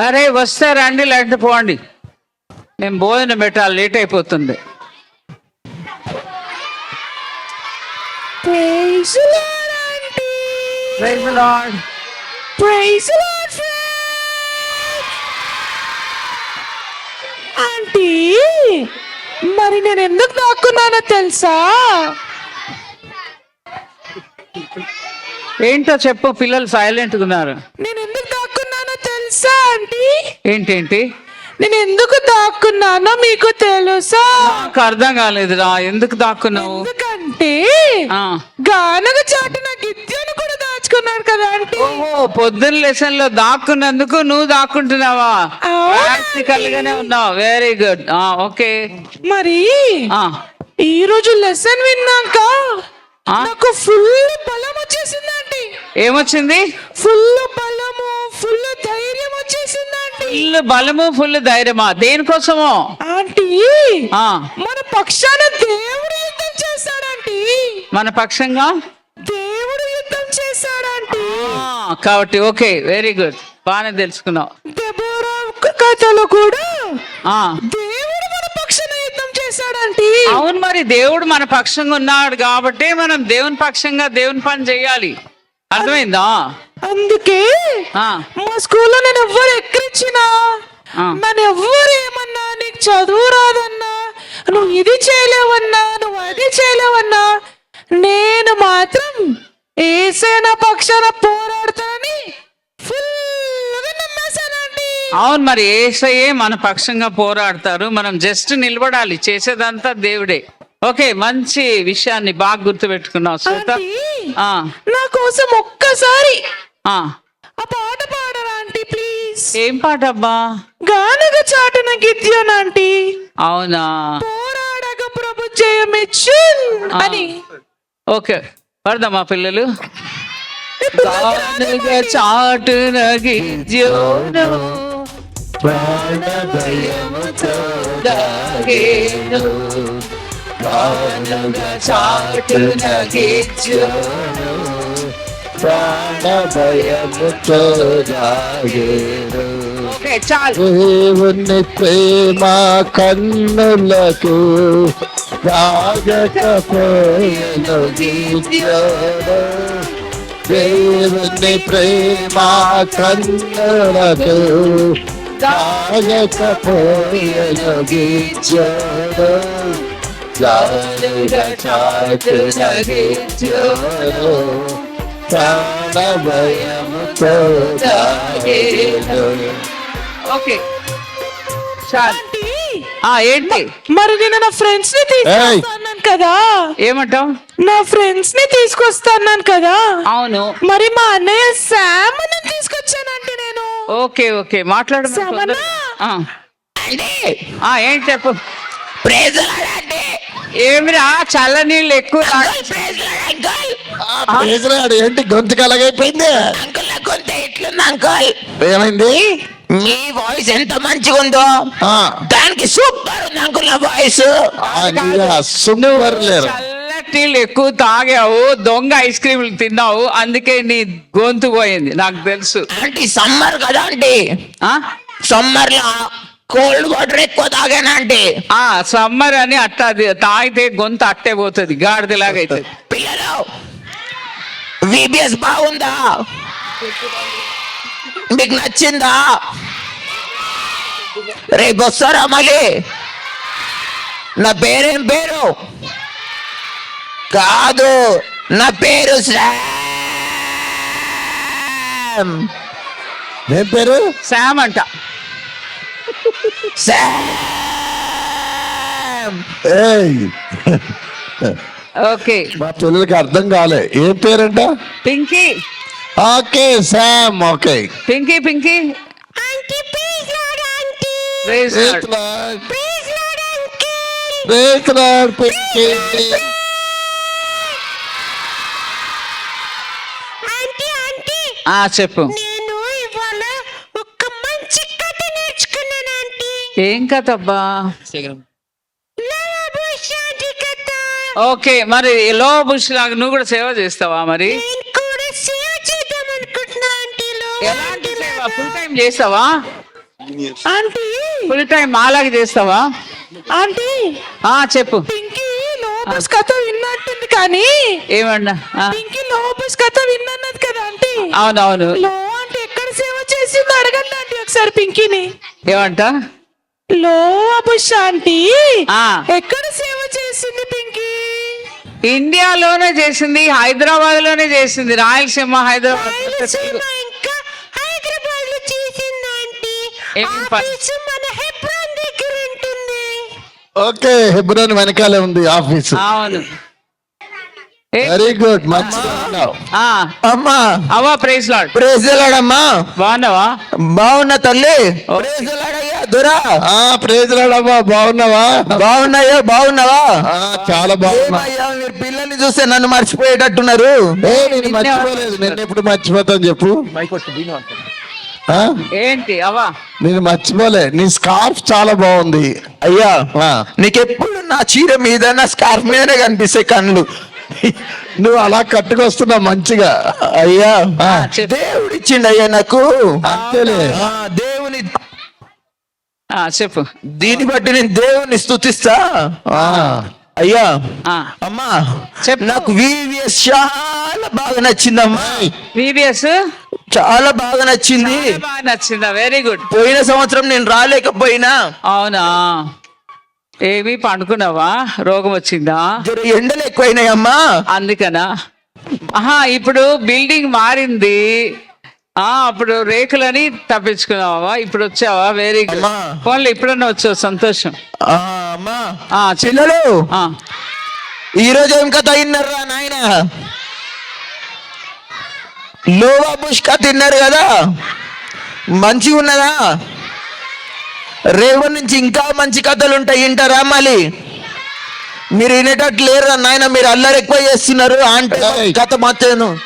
అరే వస్తే రండి, లేకపోతే పోండి. నేను భోజనం పెట్టాలి, లేట్ అయిపోతుంది. Praise the Lord, aunty. Praise the Lord. Praise the Lord, friends. Aunty, మరి నేను ఎందుకు దాక్కున్నానో తెలుసా? ఏంటో చెప్పు, పిల్లలు సైలెంట్గా ఉన్నారు. నేను ఎందుకు దాక్కున్నానో తెలుసా ఆంటీ? ఏంటేంటి? నేను ఎందుకు దాక్కున్నానో మీకు తెలుసా? నాకు అర్థం కాలేదురా, ఎందుకు దాక్కున్నావు? ఎందుకంటే ఆ. గానగ చాటున గిద్యోను కూడా దాచుకున్నాడు కదా ఆంటీ. ఓహో, పొద్దున్న లెసన్ లో దాక్కున్నందుకు నువ్వు దాక్కుంటున్నావా? అవునా ప్రాక్టికల్ గానే ఉన్నావు. Very good. ఓకే. మరి ఆ, ఈ రోజు లెసన్ విన్నాక ఆ? నాకు ఫుల్ బలం వచ్చేసిందండి. ఏమొచ్చింది? ఫుల్ బలము, ఫుల్ ధైర్యం వచ్చేసిందండి. ఫుల్ బలము, ఫుల్ ధైర్యమా? దేనికోసమో? ఆంటీ, ఆ, మన పక్షాన దేవుడు యుద్ధం చేశాడంటీ. మన పక్షంగా దేవుడు యుద్ధం చేశాడంటీ. కాబట్టి ఓకే, వెరీ గుడ్, బాగానే తెలుసుకున్నావు. దెబోరా కథలో కూడా ఆ, దేవుడు మన పక్షాన యుద్ధం చేశాడంటీ. అవును, మరి దేవుడు మన పక్షంగా ఉన్నాడు కాబట్టి మనం దేవుని పక్షంగా దేవుని పని చేయాలి. అర్థమైందా? అందుకే ఆ, మా స్కూల్లో నేను ఎవ్వరు ఎక్కిరించినా, ఆ. నన్ను ఎవ్వరు ఏమన్నా, నీకు చదువు రాదన్నా, నువ్వు ఇది చేయలేవన్నా, నువ్వు అది చేయలేవన్నా, నేను మాత్రం ఏసేనా పక్షాన పోరాడతానని ఫుల్గా నమ్మేశానండి. అవును, మరి యేసయ్యే మన పక్షంగా పోరాడతారు. మనం జస్ట్ నిలబడాలి, చేసేదంతా దేవుడే. ఓకే, మంచి విషయాన్ని బాగా గుర్తుపెట్టుకున్నావు శ్వేత. ఆంటీ, ఆ, నా కోసం ఒక్కసారి ఆ. ఆ పాట పాడరా ఆంటీ ప్లీజ్? ఏం పాట అబ్బా? గానగ చాటున గిద్యోను ఆంటీ. అవునా? పోరాడగ ప్రభు జయమిచ్చున్ అని. ఓకే, పడదామా పిల్లలు? గానగ చాటున గిద్యోను ప్రాణభయముతో దాగేను. గానగ చాటున గిద్యోను ప్రాణభయముతో దాగేను. ఓకే, చాలు. దేవుని ప్రేమ కన్నులకు రాగకపోయెను గిద్యోను. దేవుని ప్రేమ కన్నులకు రాగకపోయెను గిద్యోను. గానగ చాటున గిద్యోను ప్రాణభయముతో దాగేను. ఓకే, చాలు. ఆంటీ, ఏంటి? మరి నేను నా ఫ్రెండ్స్ ని తీసుకొస్తాను కదా. ఏమంటావు? నా ఫ్రెండ్స్ ని తీసుకొస్తాను కదా. అవును. మరి మా అన్నయ్య శామ్ ని తీసుకొచ్చానంటే నేను. ఓకే ఓకే, మాట్లాడు. శామన్నా? ఏంటి చెప్పు. ఏమిరా చల్ల నీళ్ళు ఎక్కువ ప్రేజలాడు ఏంటి గొంతుకు అలాగైపోయింది? గొంతు ఎట్లుంది అంకుల్? ఏమైంది? మీ వాయిస్ ఎంత మంచిగా ఉందో దానికి సూపర్ ఉంది అంకుల్ నా వాయిస్. సూపర్ లేరు. చల్లటి నీళ్ళు ఎక్కువ తాగావు, దొంగ ఐస్ క్రీములు తిన్నావు, అందుకే నీ గొంతు పోయింది, నాకు తెలుసు. అంటే సమ్మర్ కదా అంటే సమ్మర్ లో కోల్డ్ వాటర్ ఎక్కువ తాగానా అంటే సమ్మర్ అని అట్టా తాగితే గొంతు అట్టే పోతుంది, గాడిదలాగా అవుతుంది. పిల్లలు విబిఎస్ బాగుందా? మీకు నచ్చిందా? రేపు వస్తారా మళ్ళీ? నా పేరేం పేరు కాదు, నా పేరు శామ్. ఏం పేరు? శామ్ అంట. శామ్. ఏయ్, ఓకే, మా పిల్లలకి అర్థం కాలే. ఏం పేరంట? Pinky. Okay Sam. Okay, Pinky Pinky. Aunty please lord aunty. Praise praise God. Lord. Please lord uncle. Praise lord. Pinky. Aunty aunty, చెప్పు. నేను ఇవాళ ఒక మంచి కథ నేర్చుకున్నాను ఆంటీ. ఏం కథ అబ్బా? లవబుషాది కథ. ఓకే, మరి లో బుష్ లాగా నువ్వు కూడా సేవ చేస్తావా? మరి నేను కూడా సేవ చేద్దాం అనుకుంటున్నాను. ఎలాంటి సేవ? ఫుల్ టైం చేస్తావా? ఆంటీ ఫుల్ టైం మాలాగా చేస్తావా? ఆంటీ చెప్పు. పింకీ లోబస్ కథ విన్నట్టుంది కానీ ఏమన్నా? పింకీ లోబస్ కథ విన్నది కదా ఆంటీ. అవునవును. లో అంటే ఎక్కడ సేవ చేసింది అడగండి ఆంటీ ఒకసారి పింకీని. ఏమంట? లో అబుష్ ఆంటీ ఆ. ఎక్కడ సేవ చేసింది పింకీ? ఇండియాలోనే చేసింది, హైదరాబాద్ లోనే చేసింది. రాయలసీమ, హైదరాబాద్. రాయలసీమ ఇంకా హైదరాబాద్ లో చేసింది ఆంటీ. ఏమేం పని? ఆఫీసు మన హెబ్రోన్ దగ్గర ఉంటుంది. ఓకే, హెబ్రోన్ వెనకాలే ఉంది ఆఫీస్. అవును. వెరీ గుడ్, మంచిగా ఉన్నావు. అమ్మా అవ్వా, ప్రైజ్ లార్డ్. ప్రేజలాడమ్మా. బాగున్నావా? బాగున్నా తల్లి. ప్రేజలాడయ్యా దొరా. ప్రేజ్ రాడమ్మా, బాగున్నావా? బాగున్నాయా? బాగున్నావా? చాలా బాగున్నా. ఏమయ్యా మీరు పిల్లల్ని చూస్తే నన్ను మర్చిపోయేటట్టున్నారు. నేను మర్చిపోలేదు. నిన్న ఎప్పుడు మర్చిపోతాను చెప్పు? ఆ? ఏంటి అవ్వా? నేను మర్చిపోలే. నీ స్కార్ఫ్ చాలా బాగుంది. అయ్యా ఆ. నీకెప్పుడు నా చీర మీద నా స్కార్ఫ్ మీదనే కనిపిస్తాయి కళ్ళు. నువ్వు అలా కట్టుకొస్తున్నావు మంచిగా. అయ్యా చెప్పు. దేవుడు ఇచ్చిండు అయ్యా నాకు. అంతేలే. దేవుని చెప్పు. దీన్ని బట్టి నేను దేవుని స్తుతిస్తా. అయ్యా అమ్మా చెప్పు. నాకు VVS చాలా బాగా నచ్చిందమ్మా. VBS చాలా బాగా నచ్చింది. బాగా నచ్చిందా? Very good. పోయిన సంవత్సరం నేను రాలేకపోయినా. అవునా? ఏమి పండుకున్నావా? రోగం వచ్చిందా? జర ఎండలు ఎక్కువైనాయమ్మా. అందుకనా? ఇప్పుడు బిల్డింగ్ మారింది. అప్పుడు రేకులని తప్పించుకున్నావా? ఇప్పుడు వచ్చావా? Very good. అమ్మా. ఫోన్లో ఇప్పుడన్నా వచ్చావు, సంతోషం. అమ్మా చెప్పు. పిల్లలు ఆ, ఈ రోజు ఏం కథ తిన్నారా నాయన? లోవా పుష్క తిన్నారు కదా, మంచిగా ఉన్నదా? రేపటి నుంచి ఇంకా మంచి కథలు ఉంటాయి, వింటారా? మళ్ళీ మీరు వినేటట్టు లేరు నాయన, మీరు అల్లరి ఎక్కువ చేస్తున్నారు. అంటే కథ మత్తేను.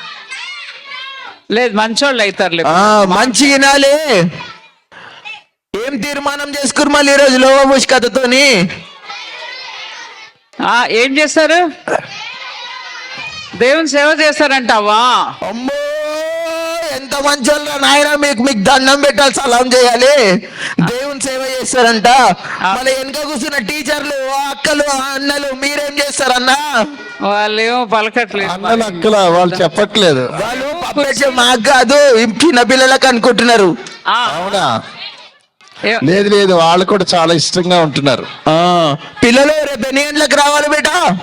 లేదు, మంచోళ్ళు అవుతారులే. మంచి వినాలి. ఏం తీర్మానం చేసుకురు మళ్ళీ ఈరోజు లోవా పుష్క కథతోని? ఏం చేస్తారు? దేవుని సేవ చేస్తారంటావా? అమ్మో ఎంత మంచోళ్ళ నాయన, మీకు దండం పెట్టాలి, సలాం చేయాలి. దేవుని సేవ చేస్తారంట. మళ్ళీ వెనక కూర్చున్న టీచర్లు, అక్కలు, అన్నలు మీరేం చేస్తారన్నా? వాళ్ళు ఏమో పలకట్లేదు. అన్నలు అక్కల వాళ్ళు చెప్పట్లేదు. వాళ్ళు పప్పెట్టే మాకు కాదు, చిన్న పిల్లలకు అనుకుంటున్నారు. అవునా? లేదు లేదు, వాళ్ళు కూడా చాలా ఇష్టంగా ఉంటున్నారు. పిల్లలు రేపు ఎన్ని గంటలకు రావాలి బేటా?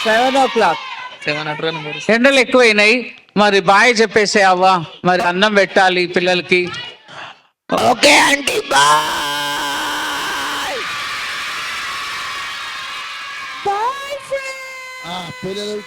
7 o'clock. ఎండలు ఎక్కువైనాయి. మరి బాయ్ చెప్పేసే అవ్వా. మరి అన్నం పెట్టాలి పిల్లలకి. Okay aunty, bye. Bye friend. పిల్లలు